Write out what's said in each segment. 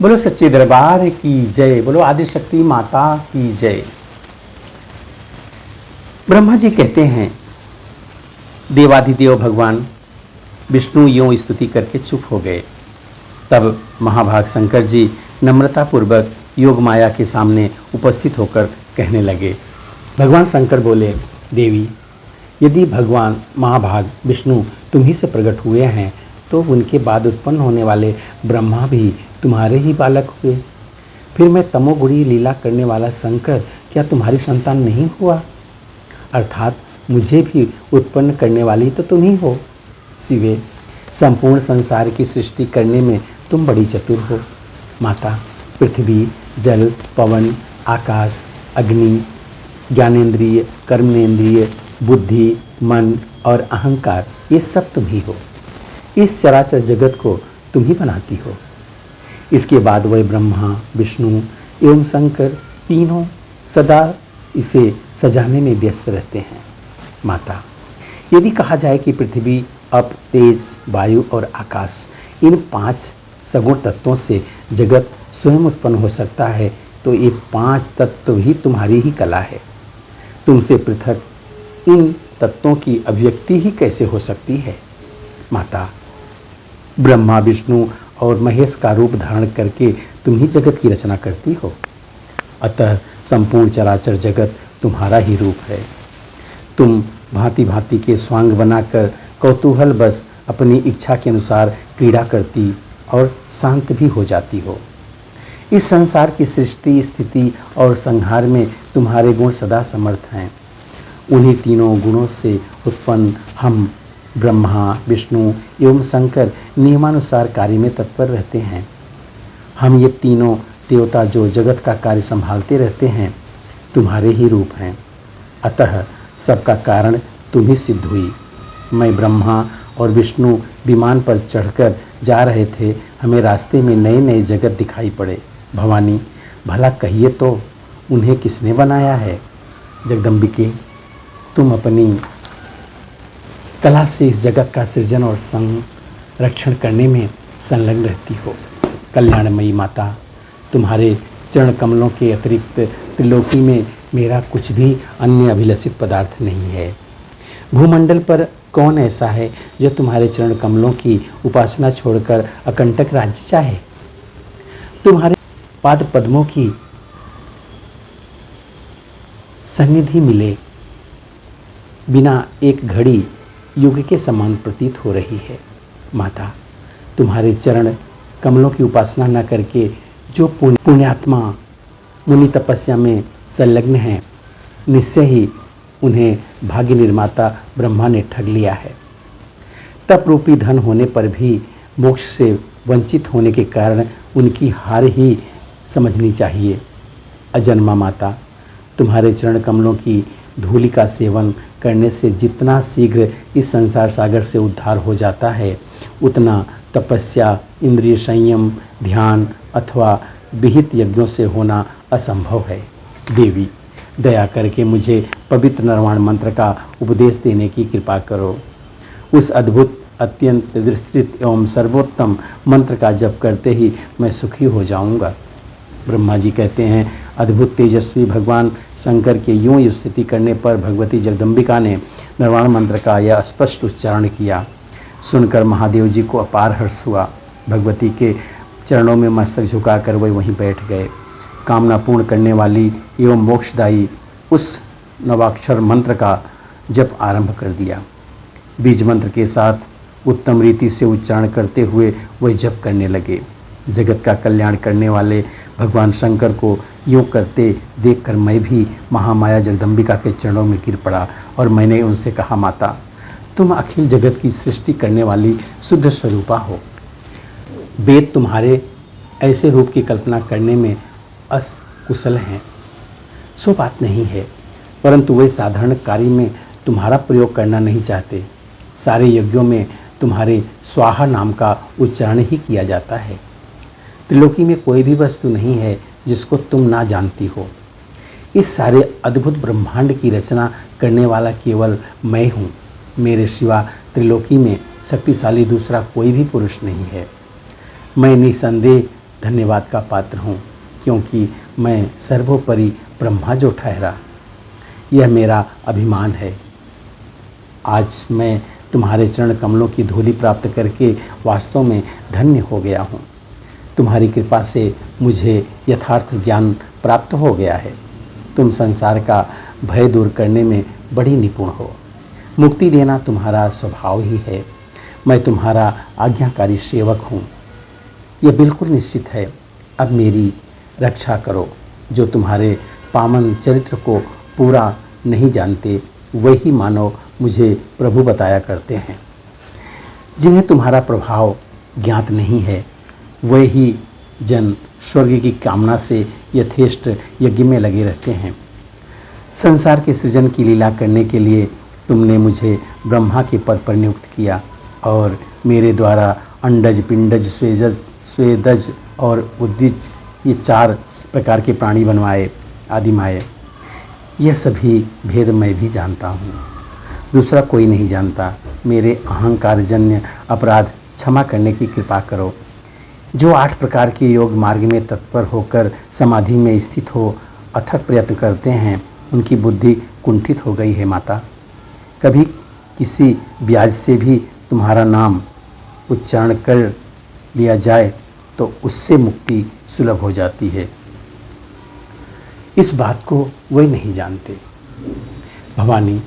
बोलो सच्चे दरबार की जय। बोलो आदिशक्ति माता की जय। ब्रह्मा जी कहते हैं, देवाधिदेव भगवान विष्णु यूं स्तुति करके चुप हो गए। तब महाभाग शंकर जी नम्रतापूर्वक योग माया के सामने उपस्थित होकर कहने लगे। भगवान शंकर बोले, देवी, यदि भगवान महाभाग विष्णु तुम्ही से प्रकट हुए हैं तो उनके बाद उत्पन्न होने वाले ब्रह्मा भी तुम्हारे ही बालक हुए। फिर मैं तमोगुणी लीला करने वाला शंकर क्या तुम्हारी संतान नहीं हुआ? अर्थात मुझे भी उत्पन्न करने वाली तो तुम ही हो। शिवे, संपूर्ण संसार की सृष्टि करने में तुम बड़ी चतुर हो। माता, पृथ्वी, जल, पवन, आकाश, अग्नि, ज्ञानेंद्रिय, कर्मेंद्रिय, बुद्धि, मन और अहंकार, ये सब तुम ही हो। इस चराचर जगत को तुम ही बनाती हो। इसके बाद वह ब्रह्मा, विष्णु एवं शंकर तीनों सदा इसे सजाने में व्यस्त रहते हैं। माता, यदि कहा जाए कि पृथ्वी, अप, तेज, वायु और आकाश, इन 5 सगुण तत्वों से जगत स्वयं उत्पन्न हो सकता है तो ये 5 तत्व ही तुम्हारी ही कला है। तुमसे पृथक इन तत्वों की अभिव्यक्ति ही कैसे हो सकती है? माता, ब्रह्मा, विष्णु और महेश का रूप धारण करके तुम ही जगत की रचना करती हो। अतः संपूर्ण चराचर जगत तुम्हारा ही रूप है। तुम भांति भांति के स्वांग बनाकर कौतूहल बस अपनी इच्छा के अनुसार क्रीड़ा करती और शांत भी हो जाती हो। इस संसार की सृष्टि, स्थिति और संहार में तुम्हारे गुण सदा समर्थ हैं। उन्हीं तीनों गुणों से उत्पन्न हम ब्रह्मा, विष्णु एवं शंकर नियमानुसार कार्य में तत्पर रहते हैं। हम ये तीनों देवता जो जगत का कार्य संभालते रहते हैं, तुम्हारे ही रूप हैं। अतः सबका कारण तुम ही सिद्ध हुई। मैं ब्रह्मा और विष्णु विमान पर चढ़कर जा रहे थे। हमें रास्ते में नए नए जगत दिखाई पड़े। भवानी, भला कहिए तो उन्हें किसने बनाया है? जगदम्बिके, तुम अपनी कला से इस जगत का सृजन और संरक्षण करने में संलग्न रहती हो। कल्याणमयी माता, तुम्हारे चरण कमलों के अतिरिक्त त्रिलोकी में मेरा कुछ भी अन्य अभिलषित पदार्थ नहीं है। भूमंडल पर कौन ऐसा है जो तुम्हारे चरण कमलों की उपासना छोड़कर अकंटक राज्य चाहे? तुम्हारे पाद पद्मों की सन्निधि मिले बिना एक घड़ी युग के समान प्रतीत हो रही है। माता, तुम्हारे चरण कमलों की उपासना न करके जो पुण्यात्मा मुनि तपस्या में संलग्न हैं, निश्चय ही उन्हें भाग्य निर्माता ब्रह्मा ने ठग लिया है। तप रूपी धन होने पर भी मोक्ष से वंचित होने के कारण उनकी हार ही समझनी चाहिए। अजन्मा माता, तुम्हारे चरण कमलों की धूलि का सेवन करने से जितना शीघ्र इस संसार सागर से उद्धार हो जाता है, उतना तपस्या, इंद्रिय संयम, ध्यान अथवा विहित यज्ञों से होना असंभव है। देवी, दया करके मुझे पवित्र निर्वाण मंत्र का उपदेश देने की कृपा करो। उस अद्भुत, अत्यंत विस्तृत एवं सर्वोत्तम मंत्र का जप करते ही मैं सुखी हो जाऊंगा। ब्रह्मा जी कहते हैं, अद्भुत तेजस्वी भगवान शंकर के यूं स्तुति करने पर भगवती जगदम्बिका ने निर्वाण मंत्र का यह स्पष्ट उच्चारण किया। सुनकर महादेव जी को अपार हर्ष हुआ। भगवती के चरणों में मस्तक झुकाकर वे वहीं बैठ गए। कामना पूर्ण करने वाली एवं मोक्षदायी उस नवाक्षर मंत्र का जप आरंभ कर दिया। बीज मंत्र के साथ उत्तम रीति से उच्चारण करते हुए वह जप करने लगे। जगत का कल्याण करने वाले भगवान शंकर को यूँ करते देखकर मैं भी महामाया जगदम्बिका के चरणों में गिर पड़ा और मैंने उनसे कहा, माता, तुम अखिल जगत की सृष्टि करने वाली शुद्ध स्वरूपा हो। वेद तुम्हारे ऐसे रूप की कल्पना करने में असकुशल हैं, सो बात नहीं है, परंतु वे साधारण कार्य में तुम्हारा प्रयोग करना नहीं चाहते। सारे यज्ञों में तुम्हारे स्वाहा नाम का उच्चारण ही किया जाता है। त्रिलोकी में कोई भी वस्तु नहीं है जिसको तुम ना जानती हो। इस सारे अद्भुत ब्रह्मांड की रचना करने वाला केवल मैं हूँ। मेरे सिवा त्रिलोकी में शक्तिशाली दूसरा कोई भी पुरुष नहीं है। मैं निसंदेह धन्यवाद का पात्र हूँ, क्योंकि मैं सर्वोपरि ब्रह्मा जो ठहरा, यह मेरा अभिमान है। आज मैं तुम्हारे चरण कमलों की धूलि प्राप्त करके वास्तव में धन्य हो गया हूँ। तुम्हारी कृपा से मुझे यथार्थ ज्ञान प्राप्त हो गया है। तुम संसार का भय दूर करने में बड़ी निपुण हो। मुक्ति देना तुम्हारा स्वभाव ही है। मैं तुम्हारा आज्ञाकारी सेवक हूँ। यह बिल्कुल निश्चित है। अब मेरी रक्षा करो। जो तुम्हारे पावन चरित्र को पूरा नहीं जानते, वही मानव मुझे प्रभु बताया करते हैं। जिन्हें तुम्हारा प्रभाव ज्ञात नहीं है, वही जन स्वर्ग की कामना से यथेष्ट यज्ञ में लगे रहते हैं। संसार के सृजन की लीला करने के लिए तुमने मुझे ब्रह्मा के पद पर नियुक्त किया और मेरे द्वारा अंडज, पिंडज, स्वेदज और उद्दिज, ये 4 प्रकार के प्राणी बनवाए आदिमाए। यह सभी भेद मैं भी जानता हूँ, दूसरा कोई नहीं जानता। मेरे अहंकारजन्य अपराध क्षमा करने की कृपा करो। जो 8 प्रकार के योग मार्ग में तत्पर होकर समाधि में स्थित हो अथक प्रयत्न करते हैं, उनकी बुद्धि कुंठित हो गई है माता। कभी किसी ब्याज से भी तुम्हारा नाम उच्चारण कर लिया जाए तो उससे मुक्ति सुलभ हो जाती है। इस बात को वे नहीं जानते। भवानी,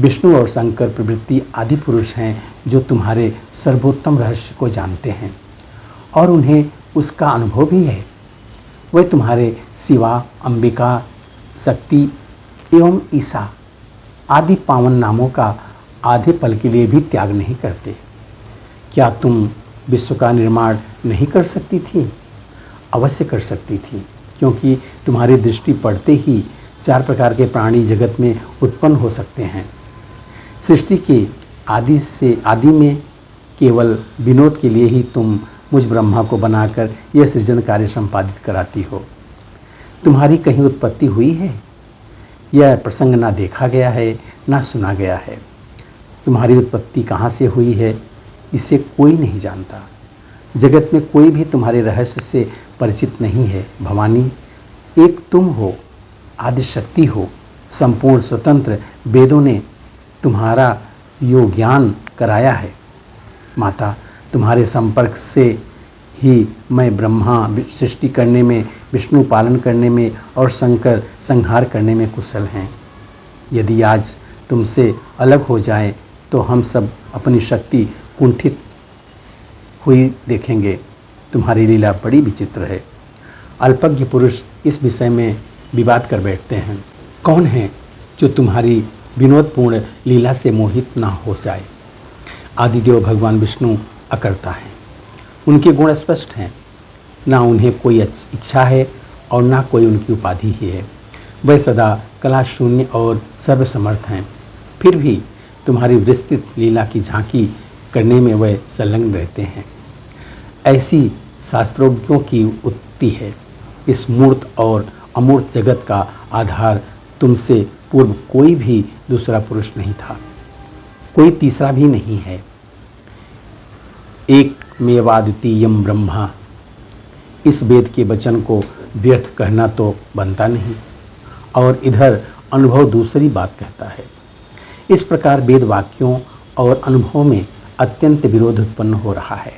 विष्णु और शंकर प्रवृत्ति आदि पुरुष हैं जो तुम्हारे सर्वोत्तम रहस्य को जानते हैं और उन्हें उसका अनुभव भी है। वे तुम्हारे शिवा, अंबिका, शक्ति एवं ईसा आदि पावन नामों का आधे पल के लिए भी त्याग नहीं करते। क्या तुम विश्व का निर्माण नहीं कर सकती थी? अवश्य कर सकती थी, क्योंकि तुम्हारी दृष्टि पड़ते ही 4 प्रकार के प्राणी जगत में उत्पन्न हो सकते हैं। सृष्टि के आदि में केवल विनोद के लिए ही तुम मुझ ब्रह्मा को बनाकर यह सृजन कार्य संपादित कराती हो। तुम्हारी कहीं उत्पत्ति हुई है? यह प्रसंग ना देखा गया है, ना सुना गया है। तुम्हारी उत्पत्ति कहाँ से हुई है, इसे कोई नहीं जानता। जगत में कोई भी तुम्हारे रहस्य से परिचित नहीं है। भवानी, एक तुम हो, आदिशक्ति हो, संपूर्ण स्वतंत्र। वेदों ने तुम्हारा योग ज्ञान कराया है। माता, तुम्हारे संपर्क से ही मैं ब्रह्मा सृष्टि करने में, विष्णु पालन करने में और शंकर संहार करने में कुशल हैं। यदि आज तुमसे अलग हो जाए तो हम सब अपनी शक्ति कुंठित हुई देखेंगे। तुम्हारी लीला बड़ी विचित्र है। अल्पज्ञ पुरुष इस विषय में विवाद कर बैठते हैं। कौन है जो तुम्हारी विनोदपूर्ण लीला से मोहित ना हो जाए? आदिदेव भगवान विष्णु अकर्ता हैं। उनके गुण स्पष्ट हैं। ना उन्हें कोई इच्छा है और ना कोई उनकी उपाधि ही है। वह सदा कला शून्य और सर्वसमर्थ हैं। फिर भी तुम्हारी विस्तृत लीला की झांकी करने में वह संलग्न रहते हैं। ऐसी शास्त्रोज्ञों की उत्पत्ति है। इस मूर्त और अमूर्त जगत का आधार तुमसे पूर्व कोई भी दूसरा पुरुष नहीं था, कोई तीसरा भी नहीं है। एक मेवाद्वितीयम ब्रह्मा, इस वेद के वचन को व्यर्थ कहना तो बनता नहीं, और इधर अनुभव दूसरी बात कहता है। इस प्रकार वेद वाक्यों और अनुभव में अत्यंत विरोध उत्पन्न हो रहा है।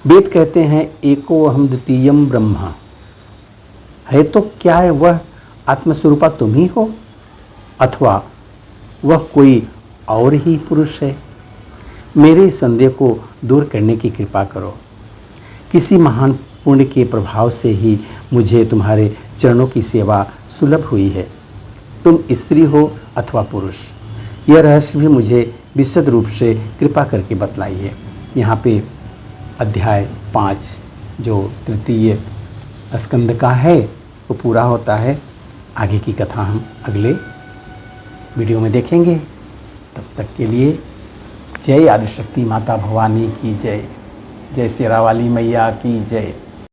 वेद कहते हैं एको अहम द्वितीयम ब्रह्मा, है तो क्या है वह आत्मस्वरूपा तुम ही हो, अथवा वह कोई और ही पुरुष है? मेरे इस संदेह को दूर करने की कृपा करो। किसी महान पुण्य के प्रभाव से ही मुझे तुम्हारे चरणों की सेवा सुलभ हुई है। तुम स्त्री हो अथवा पुरुष, यह रहस्य भी मुझे विशद रूप से कृपा करके बतलाइए। यहाँ पे अध्याय 5 जो तृतीय स्कंद का है वो पूरा होता है। आगे की कथा हम अगले वीडियो में देखेंगे। तब तक के लिए जय आदिशक्ति माता भवानी की जय, जय शेरावाली मैया की जय।